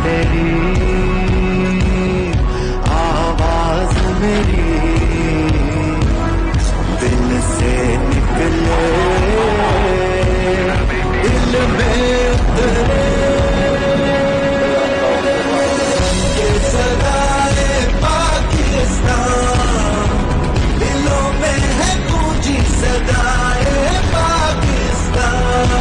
तेरी आवाज मेरी दिल से निकले दिल में उतरे ये सदाए पाकिस्तान दिलों में है गूंजी सदाए पाकिस्तान।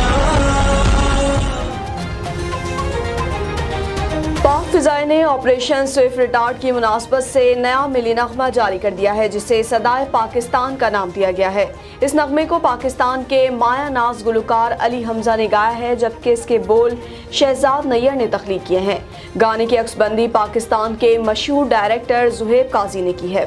पाक फिजाई ने ऑपरेशन स्विफ्ट रिटार्ड की मुनासबत से नया मिली नगमा जारी कर दिया है जिसे सदाए पाकिस्तान का नाम दिया गया है। इस नगमे को पाकिस्तान के माया नाज गुलकार अली हमजा ने गाया है जबकि इसके बोल शहजाद नैयर ने तख्लीक किए हैं। गाने की अक्सबंदी पाकिस्तान के मशहूर डायरेक्टर जुहैब काजी ने की है।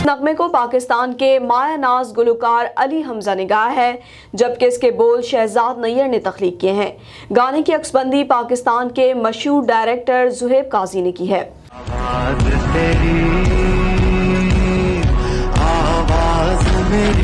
नगमे को पाकिस्तान के माया नाज गुलकार अली हमजा ने गाया है जबकि इसके बोल शहजाद नैयर ने तख्लीक किए हैं। गाने की अक्सबंदी पाकिस्तान के मशहूर डायरेक्टर जुहैब काजी ने की है। आवाज तेरी आवाज मेरी